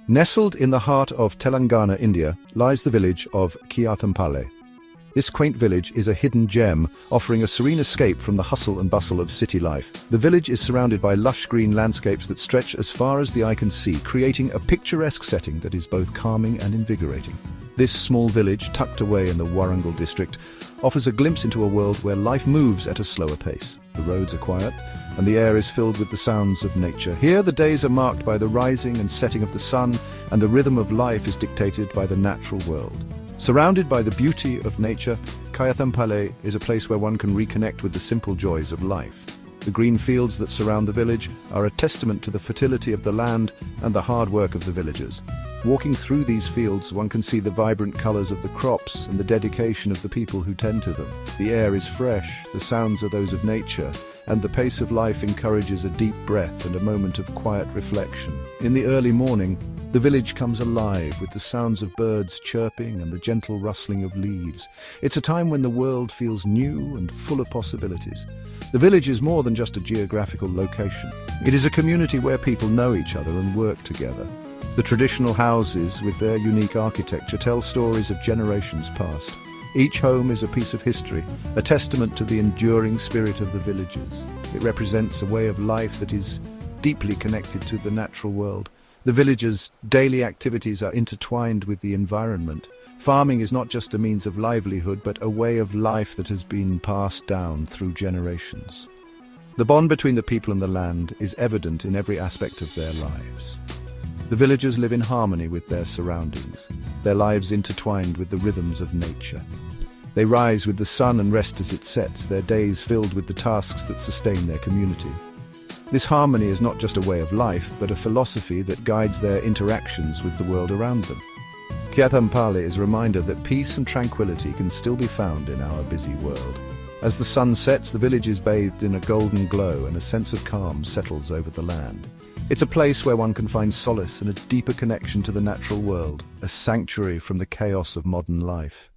Nestled in the heart of Telangana, India, lies the village of Kyathampalle. This quaint village is a hidden gem, offering a serene escape from the hustle and bustle of city life. The village is surrounded by lush green landscapes that stretch as far as the eye can see, creating a picturesque setting that is both calming and invigorating. This small village, tucked away in the Warangal district, offers a glimpse into a world where life moves at a slower pace. The roads are quiet, and the air is filled with the sounds of nature. Here, the days are marked by the rising and setting of the sun, and the rhythm of life is dictated by the natural world. Surrounded by the beauty of nature, Kyathampalle is a place where one can reconnect with the simple joys of life. The green fields that surround the village are a testament to the fertility of the land and the hard work of the villagers. Walking through these fields, one can see the vibrant colors of the crops and the dedication of the people who tend to them. The air is fresh, the sounds are those of nature, and the pace of life encourages a deep breath and a moment of quiet reflection. In the early morning, the village comes alive with the sounds of birds chirping and the gentle rustling of leaves. It's a time when the world feels new and full of possibilities. The village is more than just a geographical location. It is a community where people know each other and work together. The traditional houses, with their unique architecture, tell stories of generations past. Each home is a piece of history, a testament to the enduring spirit of the villagers. It represents a way of life that is deeply connected to the natural world. The villagers' daily activities are intertwined with the environment. Farming is not just a means of livelihood, but a way of life that has been passed down through generations. The bond between the people and the land is evident in every aspect of their lives. The villagers live in harmony with their surroundings, their lives intertwined with the rhythms of nature. They rise with the sun and rest as it sets, their days filled with the tasks that sustain their community. This harmony is not just a way of life, but a philosophy that guides their interactions with the world around them. Kyathampalle is a reminder that peace and tranquility can still be found in our busy world. As the sun sets, the village is bathed in a golden glow and a sense of calm settles over the land. It's a place where one can find solace and a deeper connection to the natural world, a sanctuary from the chaos of modern life.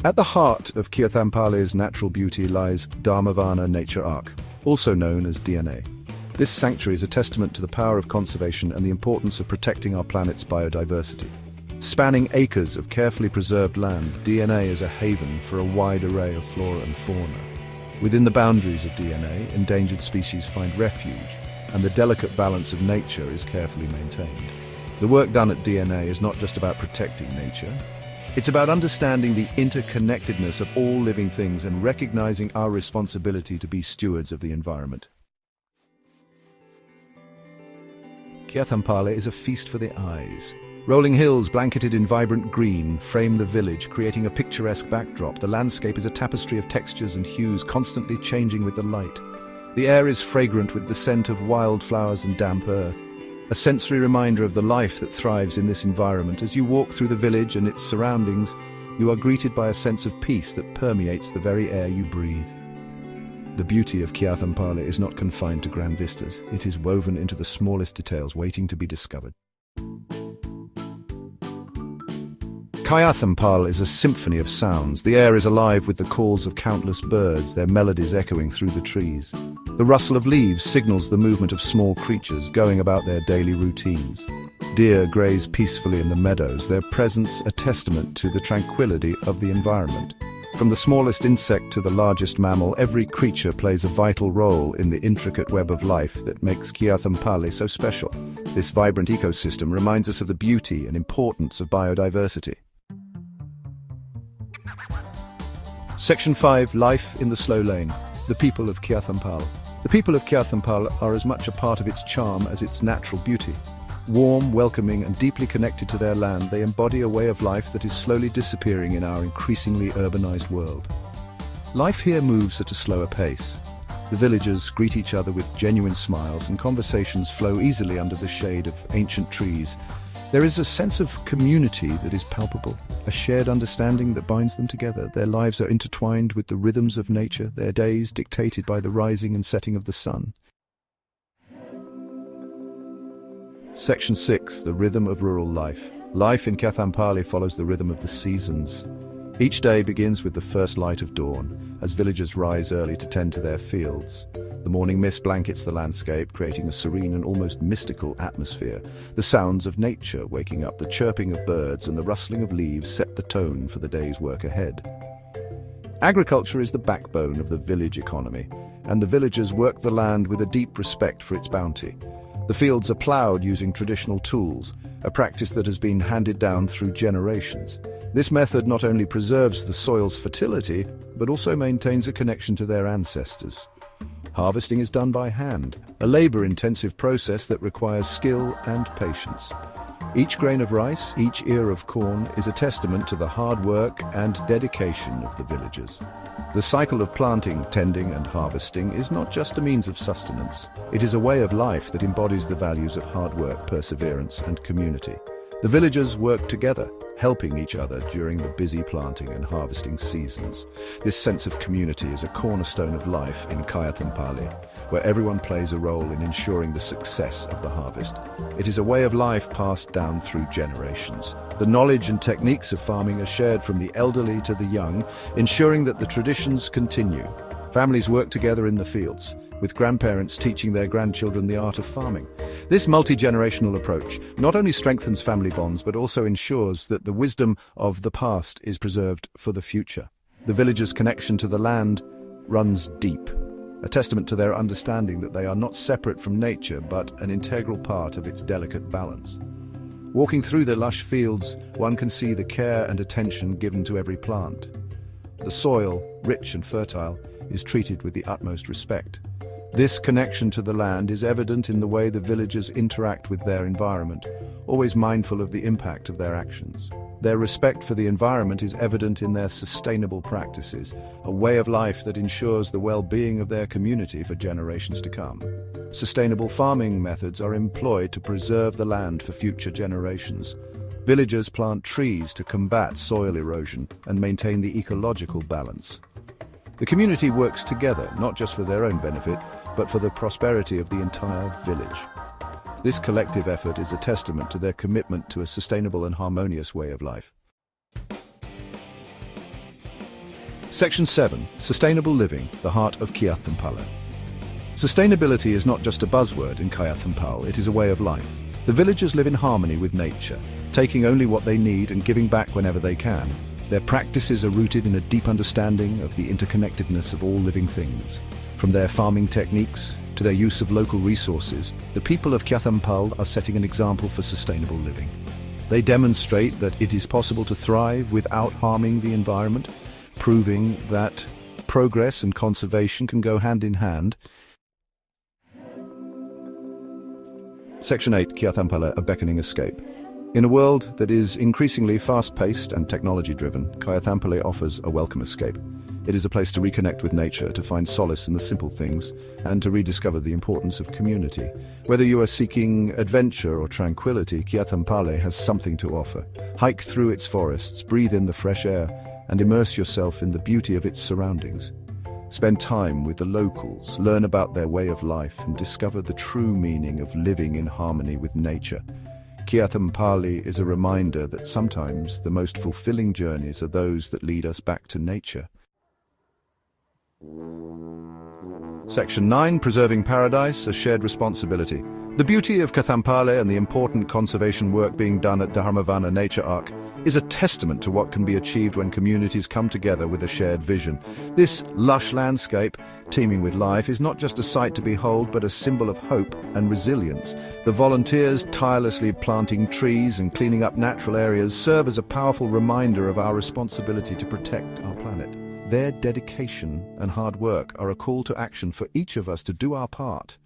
At the heart of Kyathampalle's natural beauty lies Dharmavana Nature Arc, also known as DNA. This sanctuary is a testament to the power of conservation and the importance of protecting our planet's biodiversity. Spanning acres of carefully preserved land, DNA is a haven for a wide array of flora and fauna. Within the boundaries of DNA, endangered species find refuge, and the delicate balance of nature is carefully maintained. The work done at DNA is not just about protecting nature. It's about understanding the interconnectedness of all living things and recognizing our responsibility to be stewards of the environment. Kyathampalle is a feast for the eyes. Rolling hills blanketed in vibrant green frame the village, creating a picturesque backdrop. The landscape is a tapestry of textures and hues, constantly changing with the light. The air is fragrant with the scent of wildflowers and damp earth, a sensory reminder of the life that thrives in this environment. As you walk through the village and its surroundings, you are greeted by a sense of peace that permeates the very air you breathe. The beauty of Kyathampalle is not confined to grand vistas. It is woven into the smallest details, waiting to be discovered. Kyathampalle is a symphony of sounds. The air is alive with the calls of countless birds, their melodies echoing through the trees. The rustle of leaves signals the movement of small creatures going about their daily routines. Deer graze peacefully in the meadows, their presence a testament to the tranquility of the environment. From the smallest insect to the largest mammal, every creature plays a vital role in the intricate web of life that makes Kyathampalle so special. This vibrant ecosystem reminds us of the beauty and importance of biodiversity. Section 5. Life in the Slow Lane. The people of Kyathampalle. The people of Kyathampalle are as much a part of its charm as its natural beauty. Warm, welcoming, and deeply connected to their land, they embody a way of life that is slowly disappearing in our increasingly urbanized world. Life here moves at a slower pace. The villagers greet each other with genuine smiles, and conversations flow easily under the shade of ancient trees. There is a sense of community that is palpable, a shared understanding that binds them together. Their lives are intertwined with the rhythms of nature, their days dictated by the rising and setting of the sun. Section 6. The rhythm of rural life. Life in Kyathampalle follows the rhythm of the seasons. Each day begins with the first light of dawn, as villagers rise early to tend to their fields. The morning mist blankets the landscape, creating a serene and almost mystical atmosphere. The sounds of nature waking up, the chirping of birds and the rustling of leaves set the tone for the day's work ahead. Agriculture is the backbone of the village economy, and the villagers work the land with a deep respect for its bounty. The fields are ploughed using traditional tools, a practice that has been handed down through generations. This method not only preserves the soil's fertility, but also maintains a connection to their ancestors. Harvesting is done by hand, a labor-intensive process that requires skill and patience. Each grain of rice, each ear of corn, is a testament to the hard work and dedication of the villagers. The cycle of planting, tending, and harvesting is not just a means of sustenance. It is a way of life that embodies the values of hard work, perseverance, and community. The villagers work together, helping each other during the busy planting and harvesting seasons. This sense of community is a cornerstone of life in Kyathampalle, where everyone plays a role in ensuring the success of the harvest. It is a way of life passed down through generations. The knowledge and techniques of farming are shared from the elderly to the young, ensuring that the traditions continue. Families work together in the fields, with grandparents teaching their grandchildren the art of farming. This multi-generational approach not only strengthens family bonds but also ensures that the wisdom of the past is preserved for the future. The villagers' connection to the land runs deep, a testament to their understanding that they are not separate from nature but an integral part of its delicate balance. Walking through the lush fields, one can see the care and attention given to every plant. The soil, rich and fertile, is treated with the utmost respect. This connection to the land is evident in the way the villagers interact with their environment, always mindful of the impact of their actions. Their respect for the environment is evident in their sustainable practices, a way of life that ensures the well-being of their community for generations to come. Sustainable farming methods are employed to preserve the land for future generations. Villagers plant trees to combat soil erosion and maintain the ecological balance. The community works together, not just for their own benefit, but for the prosperity of the entire village. This collective effort is a testament to their commitment to a sustainable and harmonious way of life. Section 7. Sustainable Living, the Heart of Kyathampalle. Sustainability is not just a buzzword in Kyathampalle, it is a way of life. The villagers live in harmony with nature, taking only what they need and giving back whenever they can. Their practices are rooted in a deep understanding of the interconnectedness of all living things. From their farming techniques to their use of local resources, the people of Kyathampalle are setting an example for sustainable living. They demonstrate that it is possible to thrive without harming the environment, proving that progress and conservation can go hand in hand. Section 8. Kyathampalle, a beckoning escape. In a world that is increasingly fast-paced and technology-driven, Kyathampalle offers a welcome escape. It is a place to reconnect with nature, to find solace in the simple things, and to rediscover the importance of community. Whether you are seeking adventure or tranquility, Kyathampalle has something to offer. Hike through its forests, breathe in the fresh air, and immerse yourself in the beauty of its surroundings. Spend time with the locals, learn about their way of life, and discover the true meaning of living in harmony with nature. Kyathampalle is a reminder that sometimes the most fulfilling journeys are those that lead us back to nature. Section 9. Preserving Paradise, a Shared Responsibility. The beauty of Kyathampalle and the important conservation work being done at Dharmavana Nature Arc is a testament to what can be achieved when communities come together with a shared vision. This lush landscape, teeming with life, is not just a sight to behold, but a symbol of hope and resilience. The volunteers tirelessly planting trees and cleaning up natural areas serve as a powerful reminder of our responsibility to protect our planet. Their dedication and hard work are a call to action for each of us to do our part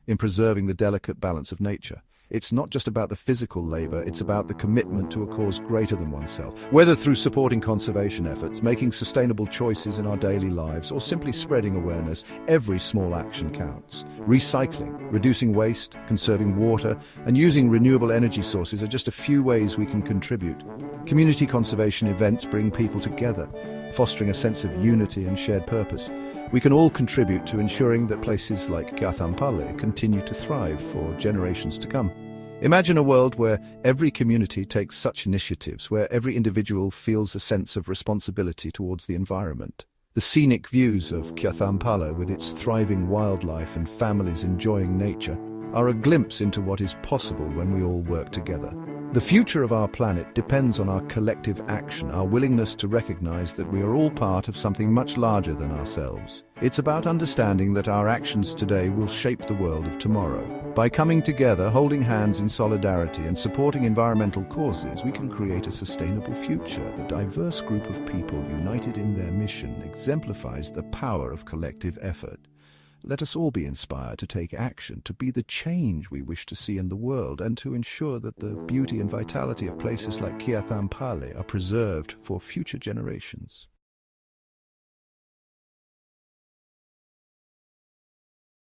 in preserving the delicate balance of nature. It's not just about the physical labor, it's about the commitment to a cause greater than oneself. Whether through supporting conservation efforts, making sustainable choices in our daily lives, or simply spreading awareness, every small action counts. Recycling, reducing waste, conserving water, and using renewable energy sources are just a few ways we can contribute. Community conservation events bring people together, fostering a sense of unity and shared purpose. We can all contribute to ensuring that places like Kyathampalle continue to thrive for generations to come. Imagine a world where every community takes such initiatives, where every individual feels a sense of responsibility towards the environment. The scenic views of Kyathampalle, with its thriving wildlife and families enjoying nature, are a glimpse into what is possible when we all work together. The future of our planet depends on our collective action, our willingness to recognize that we are all part of something much larger than ourselves. It's about understanding that our actions today will shape the world of tomorrow. By coming together, holding hands in solidarity, and supporting environmental causes, we can create a sustainable future. The diverse group of people united in their mission exemplifies the power of collective effort. Let us all be inspired to take action, to be the change we wish to see in the world, and to ensure that the beauty and vitality of places like Kyathampalle are preserved for future generations.